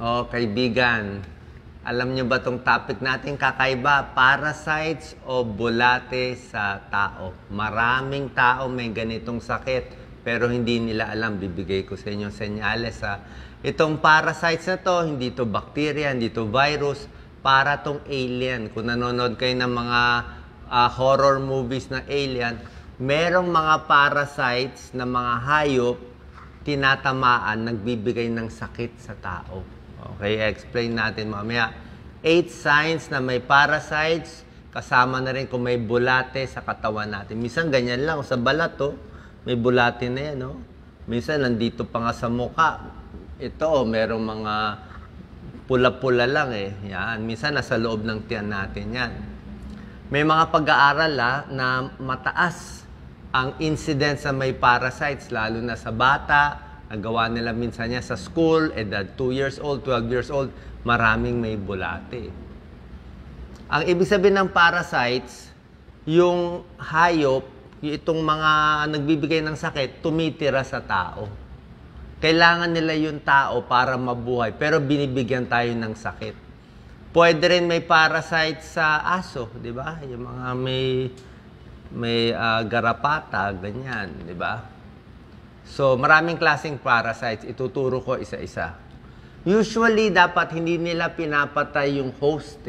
Oh, kaibigan, alam nyo ba tong topic natin kakaiba? Parasites o bulate sa tao? Maraming tao may ganitong sakit pero hindi nila alam. Bibigay ko sa inyo senyales ha. Itong parasites na to, hindi to bacteria, hindi to virus, para tong alien. Kung nanonood kayo ng mga horror movies na alien, merong mga parasites na mga hayop tinatamaan, nagbibigay ng sakit sa tao. Okay, explain natin mamaya. 8 signs na may parasites, kasama na rin kung may bulate sa katawan natin. Minsan ganyan lang, sa balat may bulate na yan. Minsan nandito pa nga sa mukha. Ito, merong mga pula-pula lang Yan. Minsan nasa loob ng tiyan natin yan. May mga pag-aaral na mataas ang incidence na may parasites, lalo na sa bata. Nagawa nila minsan niya sa school, edad 2 years old, 12 years old, maraming may bulate. Ang ibig sabihin ng parasites, yung hayop, itong mga nagbibigay ng sakit, tumitira sa tao. Kailangan nila yung tao para mabuhay, pero binibigyan tayo ng sakit. Pwede rin may parasites sa aso, di ba? Yung mga may garapata, ganyan, di ba? So, maraming klaseng parasites. Ituturo ko isa-isa. Usually, dapat hindi nila pinapatay yung host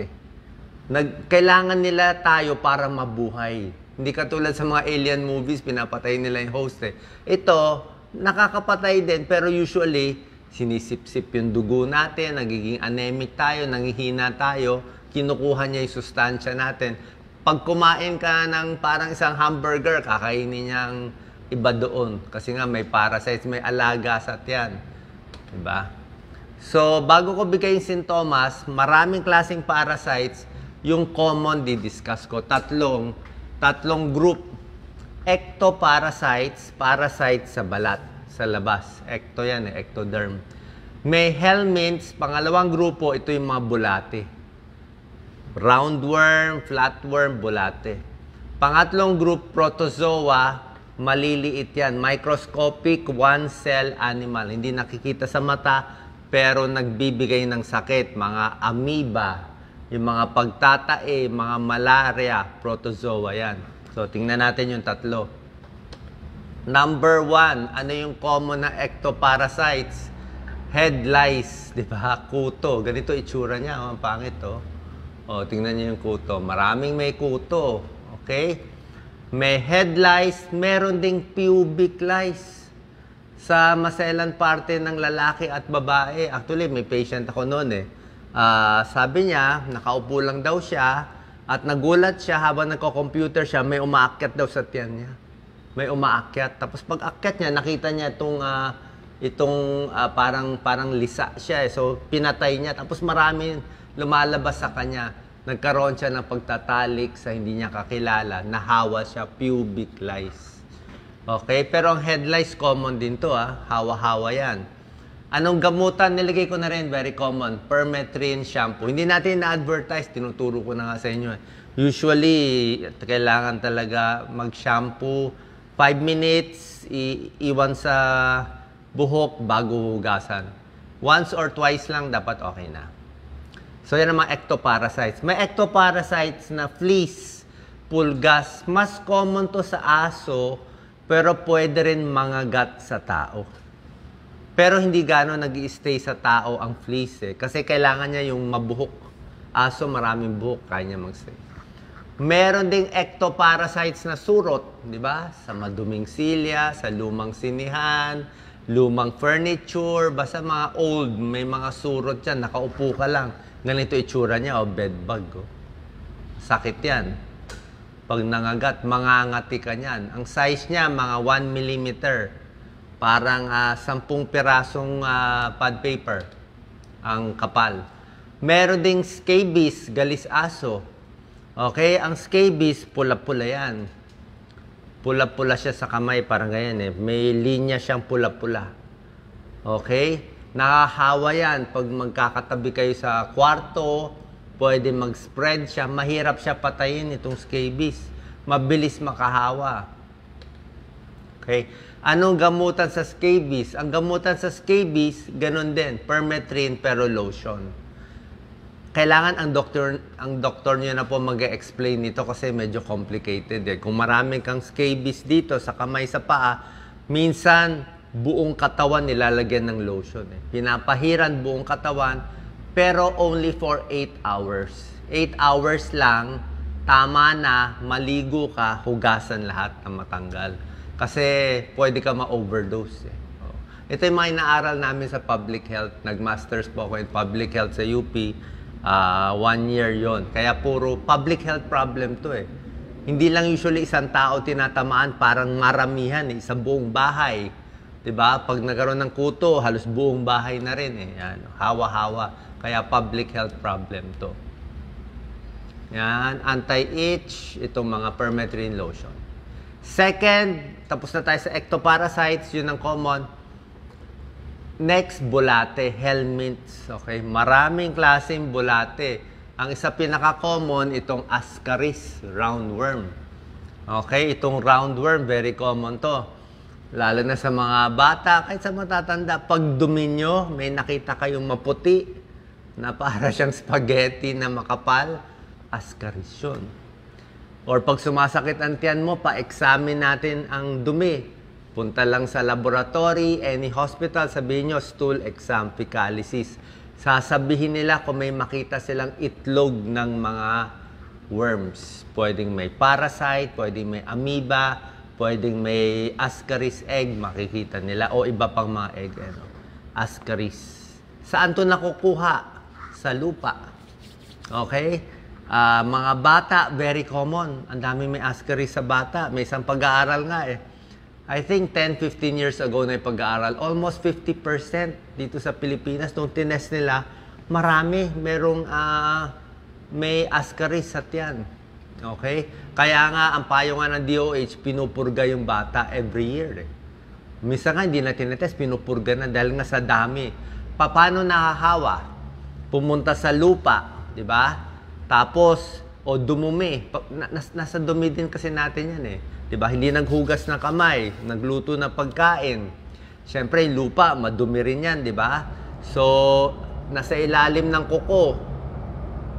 Kailangan nila tayo para mabuhay. Hindi katulad sa mga alien movies, pinapatay nila yung host Ito, nakakapatay din, pero usually, sinisip-sip yung dugo natin, nagiging anemic tayo, nangihina tayo, kinukuha niya yung sustansya natin. Pag kumain ka ng parang isang hamburger, kakainin niyang iba doon. Kasi nga may parasites, may alaga sa tiyan. Diba? So, bago ko bigay yung sintomas, maraming klaseng parasites, yung common di-discuss ko. Tatlong group. Ectoparasites, parasites sa balat, sa labas. Ecto yan ectoderm. May helminths, pangalawang grupo, ito yung mga bulate. Roundworm, flatworm, bulate. Pangatlong group, protozoa, maliliit yan. Microscopic, one-cell animal. Hindi nakikita sa mata, pero nagbibigay ng sakit. Mga amoeba, yung mga pagtatae, mga malaria, protozoa yan. So, tingnan natin yung tatlo. Number 1, ano yung common na ectoparasites? Head lice, di ba? Kuto. Ganito itsura niya. Ang pangit, tingnan niyo yung kuto. Maraming may kuto. Okay? May head lice, meron ding pubic lice sa maselan parte ng lalaki at babae. Actually, may patient ako noon sabi niya, nakaupo lang daw siya at nagulat siya habang nagko-computer siya, may umaakyat daw sa tiyan niya. May umaakyat. Tapos pag akyat niya, nakita niya itong parang lisa siya. So, pinatay niya. Tapos maraming lumalabas sa kanya. Nagkaroon siya ng pagtatalik sa hindi niya kakilala. Nahawa siya, pubic lice. Okay? Pero ang head lice, common din to Hawa-hawa yan. Anong gamutan? Nilagay ko na rin, very common. Permethrin shampoo. Hindi natin na-advertise, tinuturo ko na nga sa inyo. Usually, kailangan talaga mag-shampoo. 5 minutes, iwan sa buhok bago hugasan. Once or twice lang, dapat okay na. So, yan ang mga ectoparasites. May ectoparasites na fleas, pulgas. Mas common to sa aso, pero pwede rin mangagat sa tao. Pero hindi gano'n nag-i-stay sa tao ang fleas kasi kailangan niya yung mabuhok. Aso, maraming buhok, kaya niya mag-stay. Meron ding ectoparasites na surot, di ba? Sa maduming silya, sa lumang sinihan, lumang furniture, basta mga old, may mga surot yan, nakaupo ka lang. Ganito itsura niya, bed bug. Sakit yan. Pag nangagat, mangangati ka niyan. Ang size niya, mga 1 millimeter. Parang 10 pirasong pad paper ang kapal. Meron ding scabies, galis aso. Okay, ang scabies, pula-pula yan. Pula-pula siya sa kamay, parang ganyan May linya siyang pula-pula. Okay? Nakahawa yan. Pag magkakatabi kayo sa kwarto, pwede mag-spread siya. Mahirap siya patayin itong scabies. Mabilis makahawa. Okay? Anong gamutan sa scabies? Ang gamutan sa scabies, ganun din, permethrin pero lotion. Kailangan ang doktor niyo na po mag-explain nito kasi medyo complicated eh. Kung marami kang scabies dito sa kamay sa paa, minsan buong katawan nilalagyan ng lotion eh. Pinapahiran buong katawan pero only for 8 hours. 8 hours lang, tama na, maligo ka, hugasan lahat na matanggal. Kasi pwede ka ma-overdose eh. Ito yung mga inaaral namin sa public health. Nag-masters po ako in public health sa UP. 1 year yon. Kaya puro public health problem to eh. Hindi lang usually isang tao tinatamaan, parang maramihan eh. Isang buong bahay. Diba? Pag nagkaroon ng kuto, halos buong bahay na rin eh. Yan, hawa-hawa. Kaya public health problem to. Yan, anti-itch, itong mga permethrin lotion. Second, tapos na tayo sa ectoparasites, yun ang common. Next, bulate, helminths. Okay, maraming klaseng bulate. Ang isa pinaka-common, itong ascaris, roundworm. Okay, itong roundworm, very common to. Lalo na sa mga bata, kahit sa matatanda, pag dumi nyo, may nakita kayong maputi na para siyang spaghetti na makapal, ascaris yun. Or pag sumasakit ang tiyan mo, pa-examine natin ang dumi. Punta lang sa laboratory, any hospital, sabihin nyo, stool exam, fecalysis. Sasabihin nila kung may makita silang itlog ng mga worms. Pwedeng may parasite, pwedeng may amoeba, pwedeng may ascaris egg, makikita nila. O iba pang mga egg, ano? Ascaris. Saan to nakukuha? Sa lupa. Okay? Mga bata, very common. Ang dami may ascaris sa bata. May isang pag-aaral nga eh. I think 10-15 years ago na yung pag-aaral. Almost 50% dito sa Pilipinas. Nung tinest nila, marami. May ascaris sa tiyan. Okay? Kaya nga, ang payo nga ng DOH, pinupurga yung bata every year eh. Minsan nga, hindi na tinetest, pinupurga na dahil nga sa dami. Paano nahahawa? Pumunta sa lupa, di ba? Tapos, o dumumi. Nasa dumi din kasi natin yan eh. Diba? Hindi naghugas ng kamay, nagluto ng pagkain. Siyempre, lupa, madumi rin yan, diba? So, nasa ilalim ng kuko.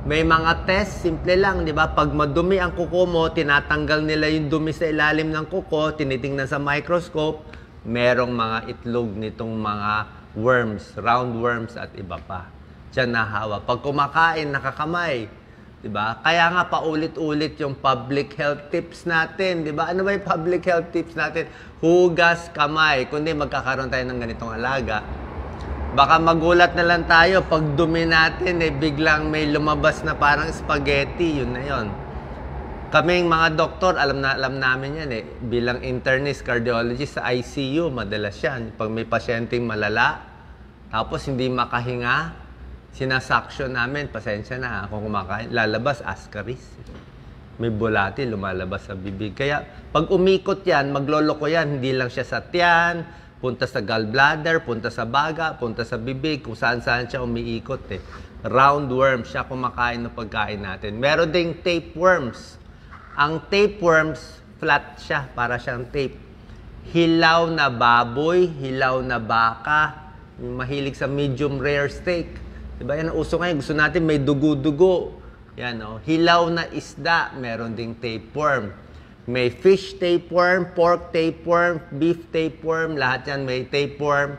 May mga test, simple lang, diba? Pag madumi ang kuko mo, tinatanggal nila yung dumi sa ilalim ng kuko, tinitingnan sa microscope, merong mga itlog nitong mga worms, roundworms at iba pa. Diyan nahawa. Pag kumakain, nakakamay. Diba? Kaya nga paulit-ulit yung public health tips natin. Diba? Ano ba yung public health tips natin? Hugas kamay. Kundi magkakaroon tayo ng ganitong alaga. Baka magulat na lang tayo pag dumi natin, biglang may lumabas na parang spaghetti. Yun na yun. Kaming mga doktor, alam namin yan eh. Bilang internist, cardiologist sa ICU, madalas yan. Pag may pasyenteng malala, tapos hindi makahinga, sinasaksyon namin, pasensya na kung kumakain, lalabas ascaris. May bulati, lumalabas sa bibig. Kaya pag umikot yan, magloloko yan, hindi lang siya sa tiyan, punta sa gallbladder, punta sa baga, punta sa bibig, kung saan-saan siya umiikot eh. Roundworm, siya kumakain ng pagkain natin. Meron ding tapeworms. Ang tapeworms, flat siya, para siyang tape. Hilaw na baboy, hilaw na baka, mahilig sa medium rare steak. Diba yan ang uso ngayon? Gusto natin may dugo-dugo. Yan o. Hilaw na isda, meron ding tapeworm. May fish tapeworm, pork tapeworm, beef tapeworm, lahat yan may tapeworm.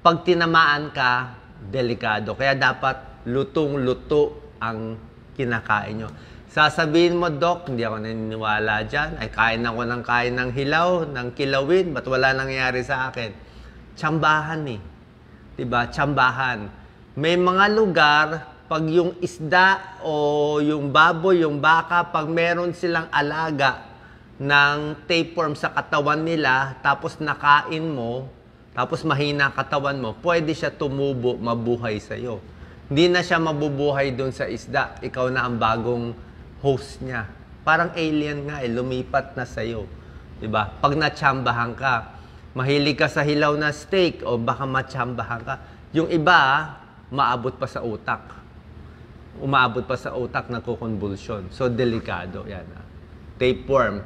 Pag tinamaan ka, delikado. Kaya dapat lutong-luto ang kinakain nyo. Sasabihin mo, Doc, hindi ako naniniwala dyan. Ay, kain ng hilaw, ng kilawin, ba't wala nangyayari sa akin? Tsambahan eh. Diba? Tsambahan. May mga lugar, pag yung isda o yung baboy, yung baka, pag meron silang alaga ng tapeworm sa katawan nila, tapos nakain mo, tapos mahina katawan mo, pwede siya tumubo, mabuhay sa'yo. Hindi na siya mabubuhay doon sa isda. Ikaw na ang bagong host niya. Parang alien nga lumipat na sa'yo. Diba? Pag natsambahan ka, mahilig ka sa hilaw na steak o baka matsambahan ka. Yung iba, maabot pa sa utak. Umaabot pa sa utak, nagko-convulsion. So, delikado. Yan. Tapeworm.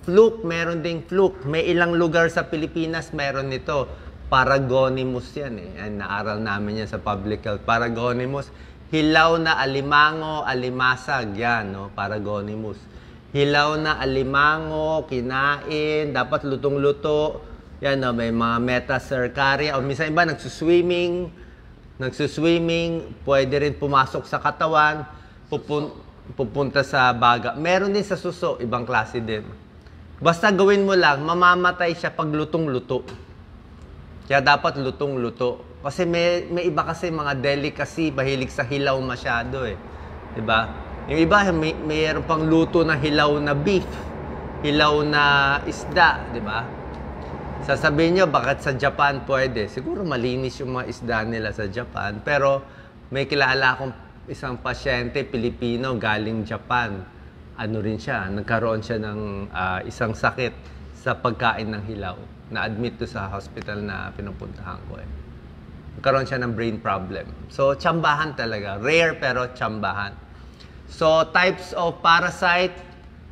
Fluke, meron ding fluke. May ilang lugar sa Pilipinas meron nito. Paragonimus yan eh. Naaral namin yan sa public health. Paragonimus. Hilaw na alimango, alimasag. Yan, no? Paragonimus. Hilaw na alimango, kinain, dapat lutong-luto. Yan, no? May mga metacercaria. O minsan iba, nagsuswimming, pwede rin pumasok sa katawan, pupunta sa baga. Meron din sa suso, ibang klase din. Basta gawin mo lang, mamamatay siya pag lutong-luto. Kaya dapat lutong-luto. Kasi may iba kasi mga delicacy, mahilig sa hilaw masyado eh. Diba? Yung iba, mayroon pang luto na hilaw na beef, hilaw na isda, diba? Sasabihin nyo, bakit sa Japan pwede? Siguro malinis yung mga isda nila sa Japan. Pero may kilala akong isang pasyente, Pilipino, galing Japan. Ano rin siya, nagkaroon siya ng isang sakit sa pagkain ng hilaw. Na-admit to sa hospital na pinupuntahan ko eh. Nagkaroon siya ng brain problem. So, tsambahan talaga. Rare pero tsambahan. So, types of parasite.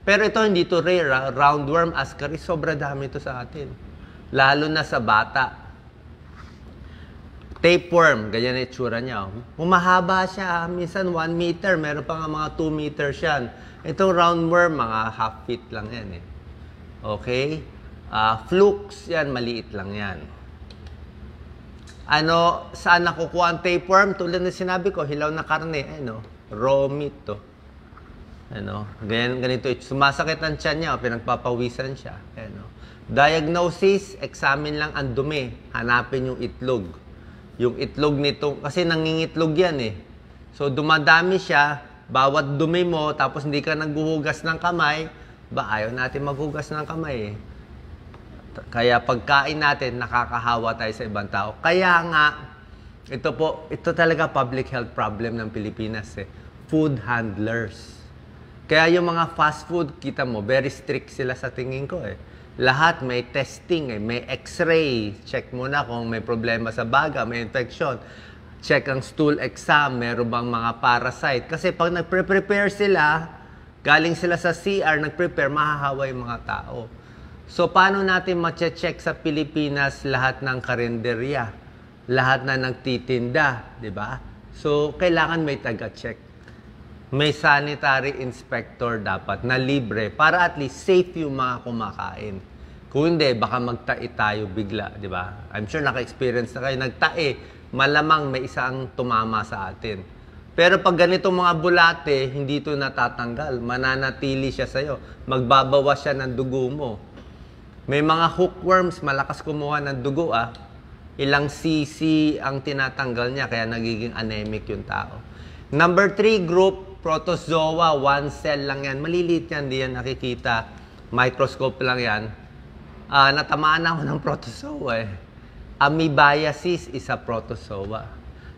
Pero ito hindi to rare. Roundworm, ascaris, sobra dami to sa atin. Lalo na sa bata. Tapeworm, ganyan na itsura niya. Humahaba siya, minsan 1 meter, meron pa nga mga 2 meters yan. Itong roundworm, mga half feet lang yan eh. Okay? Flukes, yan, maliit lang yan. Ano, saan nakukuha ang tapeworm? Tulad na sinabi ko, hilaw na karne, ano, raw meat to. Ano, ganito, sumasakit ang tiyan niya, pinagpapawisan siya. Ano. Diagnosis, examine lang ang dumi, hanapin yung itlog. Yung itlog nito, kasi nangingitlog yan eh. So, dumadami siya, bawat dumi mo, tapos hindi ka naghuhugas ng kamay, ayaw natin maghugas ng kamay eh. Kaya pagkain natin, nakakahawa tayo sa ibang tao. Kaya nga, ito talaga public health problem ng Pilipinas eh. Food handlers. Kaya yung mga fast food, kita mo, very strict sila sa tingin ko eh. Lahat may testing eh, may x-ray. Check mo na kung may problema sa baga, may infection. Check ang stool exam, meron bang mga parasite. Kasi pag nagpre-prepare sila, galing sila sa CR, nagprepare, mahahawa yung mga tao. So, paano natin ma-check sa Pilipinas lahat ng karinderya? Lahat na nagtitinda, di ba? So, kailangan may taga-check. May sanitary inspector dapat na libre para at least safe yung mga kumakain. Kung hindi, baka magtae tayo bigla, di ba? I'm sure naka-experience na kayo. Nagtae, malamang may isang tumama sa atin. Pero pag ganitong mga bulate, hindi ito natatanggal. Mananatili siya sa'yo. Magbabawas siya ng dugo mo. May mga hookworms, malakas kumuha ng dugo Ilang cc ang tinatanggal niya, kaya nagiging anemic yung tao. Number 3 group, protozoa, 1 cell lang yan. Maliliit yan, di yan nakikita. Microscope lang yan. Natamaan ako ng protozoa eh. Amoebiasis is a protozoa.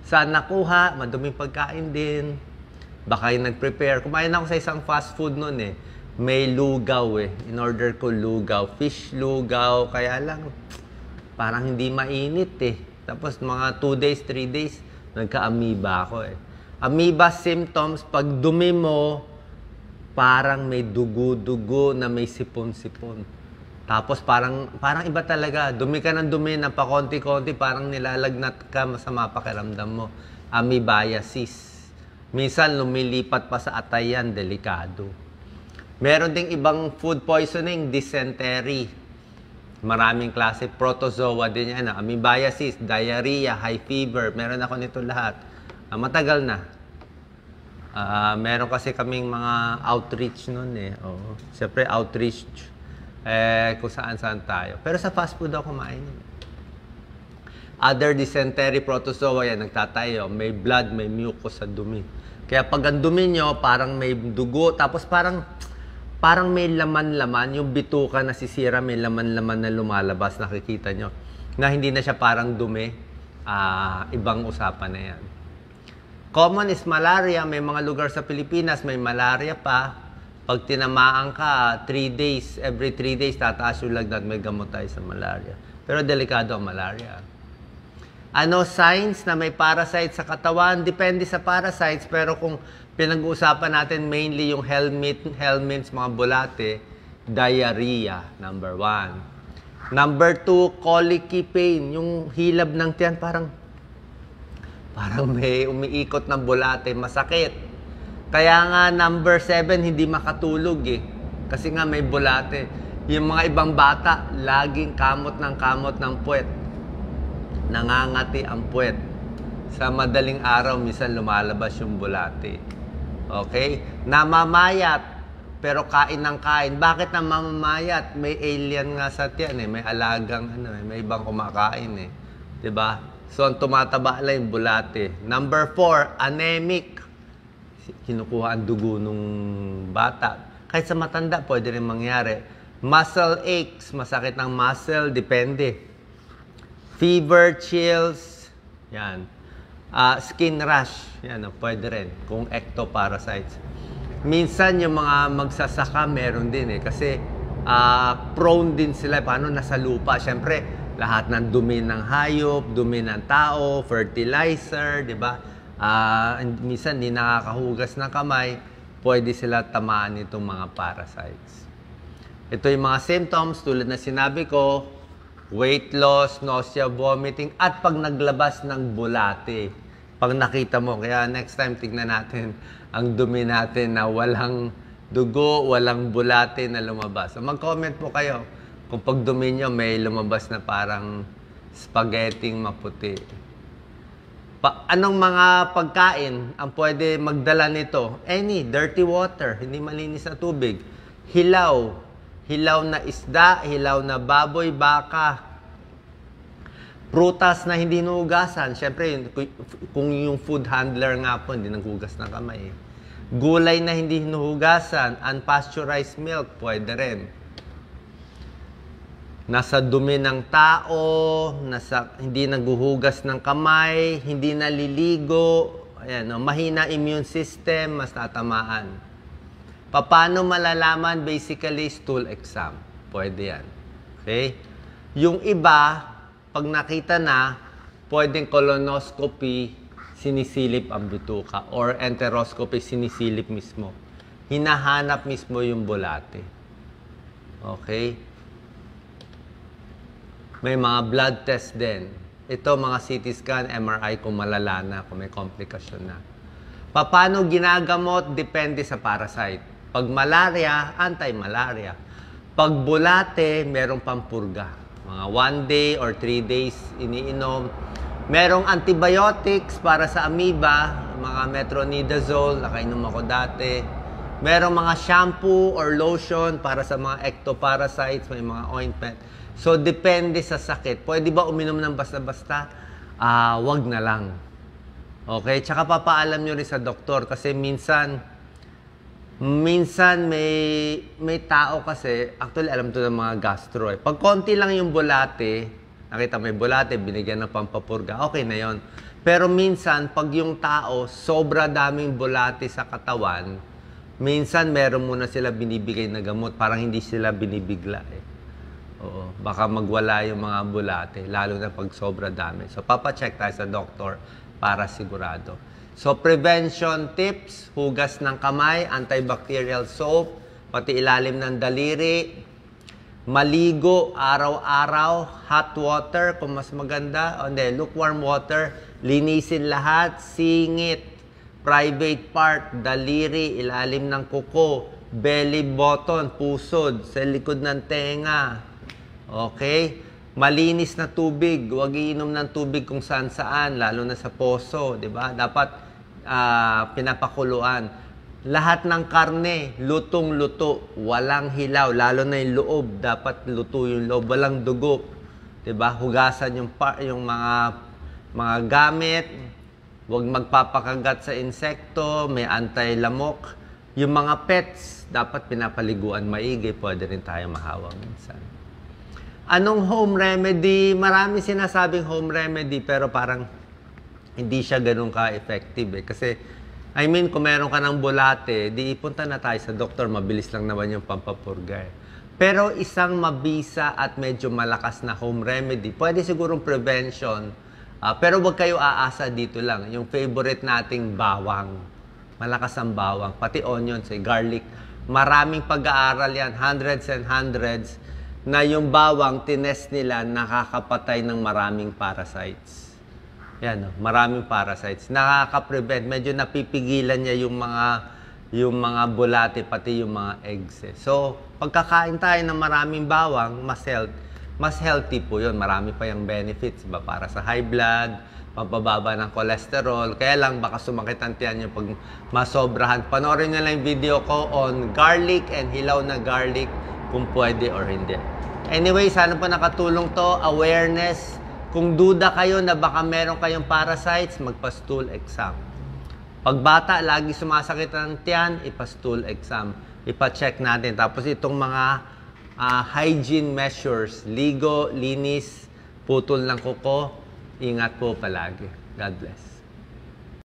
Saan nakuha? Maduming pagkain din. Baka yung nag-prepare. Kumain ako sa isang fast food noon eh. May lugaw eh. In order ko lugaw. Fish lugaw. Kaya lang, parang hindi mainit eh. Tapos mga 2 days, 3 days, nagka-amoeba ako eh. Amoeba symptoms, pag dumi mo, parang may dugo-dugo na may sipon-sipon. Tapos parang iba talaga. Dumi ka ng dumi na pa konti-konti, parang nilalagnat ka, masama pakiramdam mo. Amoebiasis. Minsan lumilipat pa sa atay yan, delikado. Meron ding ibang food poisoning, dysentery. Maraming klase, protozoa din yan. Amoebiasis, diarrhea, high fever. Meron ako nito lahat. Matagal na. Meron kasi kaming mga outreach nun eh. Oo. Siyempre, outreach kung saan-saan tayo. Pero sa fast food ako kumain yun. Other dysentery, protozoa yan, nagtatayo. May blood, may mucus sa dumi. Kaya pag ang dumi nyo, parang may dugo, tapos parang may laman-laman, yung bituka na sisira, may laman-laman na lumalabas, nakikita nyo. Na hindi na siya parang dumi, ibang usapan na yan. Common is malaria. May mga lugar sa Pilipinas, may malaria pa. Pag tinamaan ka, 3 days, every 3 days, tataas yung lagnat, may gamot tayo sa malaria. Pero delikado ang malaria. Ano, signs na may parasite sa katawan? Depende sa parasites, pero kung pinag-uusapan natin mainly yung helminths, mga bulate, diarrhea, number 1. Number 2, colicky pain. Yung hilab ng tiyan, parang may umiikot ng bulate, masakit. Kaya nga, number 7, hindi makatulog eh. Kasi nga may bulate. Yung mga ibang bata, laging kamot ng puwet. Nangangati ang puwet. Sa madaling araw, minsan lumalabas yung bulate. Okay? Namamayat, pero kain ng kain. Bakit namamayat? May alien nga sa tiyan eh. May alagang, may ibang kumakain eh. 'Di ba? So, ang tumataba lang yung bulate. Number 4, anemic. Kinukuha ang dugo nung bata. Kahit sa matanda, pwede rin mangyari. Muscle aches, masakit ng muscle, depende. Fever, chills, yan. Skin rash, yan, pwede rin, kung ectoparasites. Minsan, yung mga magsasaka, meron din eh. Kasi, prone din sila. Paano? Nasa lupa. Siyempre, lahat ng dumi ng hayop, dumi ng tao, fertilizer, di ba? Minsan, hindi nakakahugas ng kamay, pwede sila tamaan itong mga parasites. Ito yung mga symptoms, tulad na sinabi ko, weight loss, nausea, vomiting, at pag naglabas ng bulate. Pag nakita mo, kaya next time tignan natin ang dumi natin na walang dugo, walang bulate na lumabas. So mag-comment po kayo kung pag dumi nyo may lumabas na parang spaghetti maputi. Anong mga pagkain ang pwede magdala nito? Any, dirty water, hindi malinis na tubig. Hilaw, hilaw na isda, hilaw na baboy, baka. Prutas na hindi nuhugasan. Siyempre, kung yung food handler nga po, hindi naghugas ng kamay. Gulay na hindi hinuhugasan, unpasteurized milk, pwede rin. Nasa dumi ng tao, hindi naghuhugas ng kamay, hindi naliligo, ayan, mahina immune system, mas tatamaan. Paano malalaman? Basically, stool exam. Pwede yan. Okay? Yung iba, pag nakita na, pwedeng colonoscopy, sinisilip ang bituka, or enteroscopy, sinisilip mismo. Hinahanap mismo yung bulate. Okay? May mga blood test din. Ito, mga CT scan, MRI kung malala na, kung may komplikasyon na. Paano ginagamot? Depende sa parasite. Pag malaria, anti-malaria. Pag bulate, merong pampurga. Mga 1 day or 3 days iniinom. Merong antibiotics para sa amoeba, mga metronidazole, nakainom ako dati. Merong mga shampoo or lotion para sa mga ectoparasites, may mga ointment. So, depende sa sakit. Pwede ba uminom ng basta-basta? Wag na lang. Okay? Tsaka papaalam nyo rin sa doktor kasi minsan may tao kasi, actually alam to ng mga gastro eh. Pag konti lang yung bulate, nakita may bulate, binigyan ng pampapurga, okay na yon. Pero minsan, pag yung tao, sobra daming bulate sa katawan, minsan meron muna sila binibigay na gamot, parang hindi sila binibigla eh. Oo, baka magwala yung mga bulate, lalo na pag sobra dami. So, papacheck tayo sa doktor para sigurado. So, prevention tips, hugas ng kamay, antibacterial soap, pati ilalim ng daliri, maligo araw-araw, hot water kung mas maganda, lukewarm water, linisin lahat, singit, private part, daliri, ilalim ng kuko, belly button, pusod, sa likod ng tenga. Okay? Malinis na tubig. Huwag iinom ng tubig kung saan-saan, lalo na sa poso, di ba? Dapat pinapakuluan. Lahat ng karne, lutong-luto, walang hilaw, lalo na yung loob, dapat luto yung loob, walang dugo. Di ba? Hugasan yung mga gamit, huwag magpapakagat sa insekto, may anti-lamok. Yung mga pets, dapat pinapaliguan maigi, pwede rin tayo mahawa minsan. Anong home remedy? Marami sinasabing home remedy pero parang hindi siya ganun ka-effective eh. Kasi, kung meron ka ng bulate, di ipunta na tayo sa doktor, mabilis lang naman yung pampapurga eh. Pero isang mabisa at medyo malakas na home remedy, pwede sigurong prevention, pero wag kayo aasa dito lang. Yung favorite nating bawang, malakas ang bawang, pati onions, garlic. Maraming pag-aaral yan, hundreds and hundreds, na yung bawang tinest nila nakakapatay ng maraming parasites. Yan, maraming parasites. Nakaka-prevent, medyo napipigilan niya yung mga bulate, pati yung mga eggs. So, pagkakain tayo ng maraming bawang, mas healthy po yun. Marami pa yung benefits, ba, para sa high blood, pampababa ng cholesterol. Kaya lang, baka sumakit ang tiyan nyo pag masobrahan. Panoorin nyo lang yung video ko on garlic and hilaw na garlic, kung pwede or hindi. Anyway, sana po nakatulong to. Awareness. Kung duda kayo na baka meron kayong parasites, magpa-stool exam. Pag bata, lagi sumasakit ang tiyan, ipa-stool exam. Ipa-check natin. Tapos itong mga hygiene measures, ligo, linis, putol ng kuko, ingat po palagi. God bless.